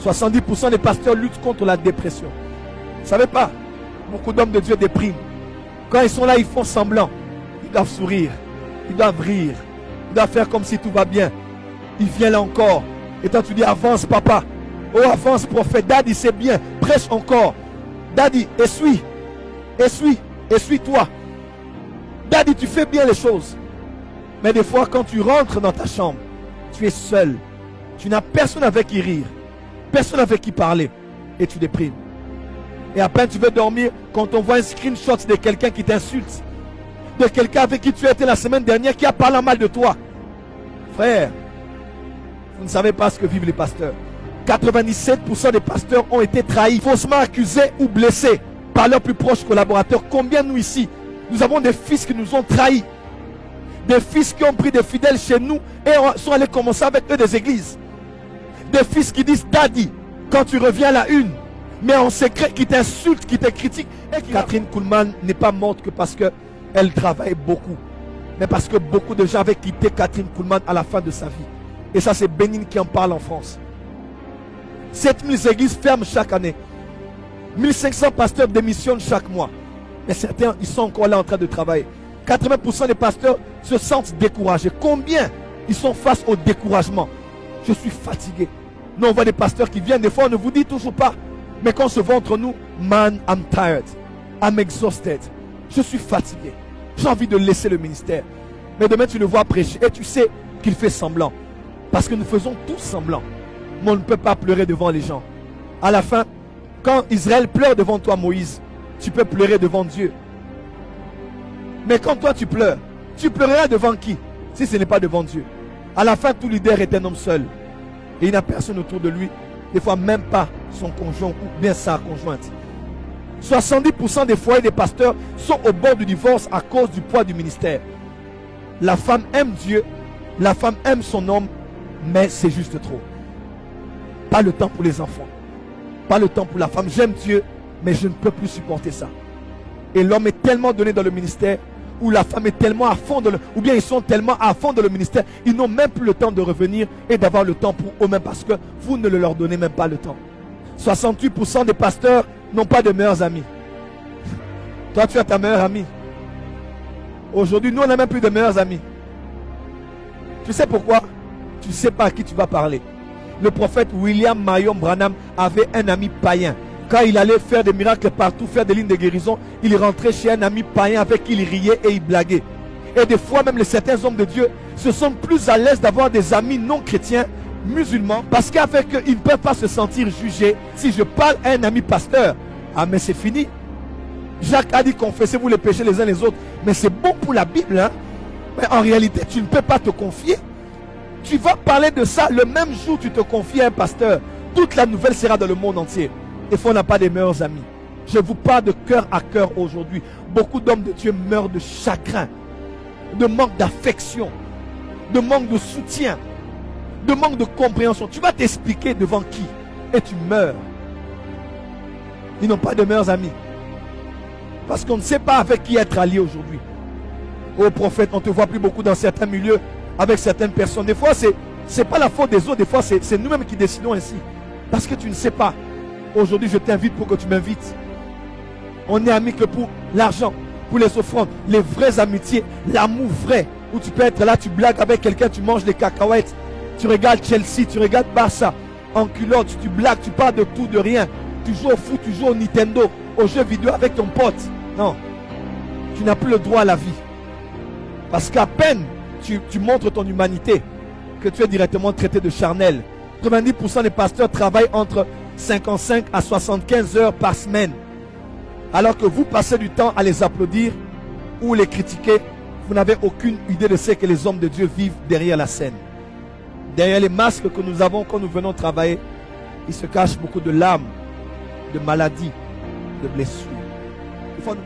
70% des pasteurs luttent contre la dépression. Vous ne savez pas, beaucoup d'hommes de Dieu dépriment. Quand ils sont là, ils font semblant. Ils doivent sourire, ils doivent rire, ils doivent faire comme si tout va bien. Il vient là encore. Et toi tu dis, avance papa. Oh, avance prophète. Daddy, c'est bien. Prêche encore. Daddy, essuie-toi. Daddy, tu fais bien les choses. Mais des fois, quand tu rentres dans ta chambre, tu es seul. Tu n'as personne avec qui rire. Personne avec qui parler. Et tu déprimes. Et à peine tu veux dormir, quand on voit un screenshot de quelqu'un qui t'insulte, de quelqu'un avec qui tu étais la semaine dernière, qui a parlé mal de toi. Frère, vous ne savez pas ce que vivent les pasteurs. 97% des pasteurs ont été trahis, faussement accusés ou blessés par leurs plus proches collaborateurs. Combien nous ici, nous avons des fils qui nous ont trahis. Des fils qui ont pris des fidèles chez nous et sont allés commencer avec eux des églises. Des fils qui disent Daddy quand tu reviens à la une, mais en secret qui t'insultent, qui te critiquent. Et Catherine Kuhlman n'est pas morte que parce qu'elle travaille beaucoup, mais parce que beaucoup de gens avaient quitté Catherine Kuhlman à la fin de sa vie. Et ça, c'est Bénin qui en parle en France. 7000 églises ferment chaque année. 1500 pasteurs démissionnent chaque mois. Mais certains, ils sont encore là en train de travailler. 80% des pasteurs se sentent découragés. Combien ils sont face au découragement? Je suis fatigué. Nous, on voit des pasteurs qui viennent. Des fois, on ne vous dit toujours pas. Mais quand on se voit entre nous, man, I'm tired. I'm exhausted. Je suis fatigué. J'ai envie de laisser le ministère. Mais demain, tu le vois prêcher et tu sais qu'il fait semblant. Parce que nous faisons tous semblant. Mais on ne peut pas pleurer devant les gens. À la fin, quand Israël pleure devant toi, Moïse, tu peux pleurer devant Dieu. Mais quand toi tu pleureras devant qui? Si ce n'est pas devant Dieu. À la fin, tout leader est un homme seul. Et il n'a personne autour de lui. Des fois, même pas son conjoint ou bien sa conjointe. 70% des foyers des pasteurs sont au bord du divorce à cause du poids du ministère. La femme aime Dieu, la femme aime son homme, mais c'est juste trop. Pas le temps pour les enfants, pas le temps pour la femme. J'aime Dieu, mais je ne peux plus supporter ça. Et l'homme est tellement donné dans le ministère, ou la femme est tellement à fond, ou bien ils sont tellement à fond dans le ministère, ils n'ont même plus le temps de revenir et d'avoir le temps pour eux-mêmes parce que vous ne leur donnez même pas le temps. 68% des pasteurs n'ont pas de meilleurs amis. Toi, tu as ta meilleure amie. Aujourd'hui, nous, on n'a même plus de meilleurs amis. Tu sais pourquoi? Tu ne sais pas à qui tu vas parler. Le prophète William Marion Branham avait un ami païen. Quand il allait faire des miracles partout, faire des lignes de guérison, il rentrait chez un ami païen avec qui il riait et il blaguait. Et des fois, même certains hommes de Dieu se sentent plus à l'aise d'avoir des amis non chrétiens, musulmans, parce qu'avec eux, ils ne peuvent pas se sentir jugés. Si je parle à un ami pasteur, ah mais c'est fini. Jacques a dit confessez-vous les péchés les uns les autres. Mais c'est bon pour la Bible, hein? Mais en réalité, tu ne peux pas te confier. Tu vas parler de ça le même jour où tu te confies à un pasteur. Toute la nouvelle sera dans le monde entier. Des fois, on n'a pas des meilleurs amis. Je vous parle de cœur à cœur aujourd'hui. Beaucoup d'hommes de Dieu meurent de chagrin, de manque d'affection, de manque de soutien, de manque de compréhension. Tu vas t'expliquer devant qui? Et tu meurs. Ils n'ont pas de meilleurs amis. Parce qu'on ne sait pas avec qui être allié aujourd'hui. Ô prophète, on ne te voit plus beaucoup dans certains milieux avec certaines personnes. Des fois, c'est pas la faute des autres. Des fois, c'est nous-mêmes qui décidons ainsi. Parce que tu ne sais pas. Aujourd'hui, je t'invite pour que tu m'invites. On est amis que pour l'argent, pour les offrandes, les vraies amitiés, l'amour vrai. Où tu peux être là, tu blagues avec quelqu'un, tu manges des cacahuètes. Tu regardes Chelsea, tu regardes Barça. En culotte, tu blagues, tu parles de tout, de rien. Tu joues au foot, tu joues au Nintendo, aux jeux vidéo avec ton pote. Non. Tu n'as plus le droit à la vie. Parce qu'à peine tu montres ton humanité, que tu es directement traité de charnel. 90% des pasteurs travaillent entre 55 à 75 heures par semaine. Alors que vous passez du temps à les applaudir ou les critiquer, vous n'avez aucune idée de ce que les hommes de Dieu vivent derrière la scène. Derrière les masques que nous avons quand nous venons travailler, il se cache beaucoup de larmes, de maladies, de blessures. Il faut nous...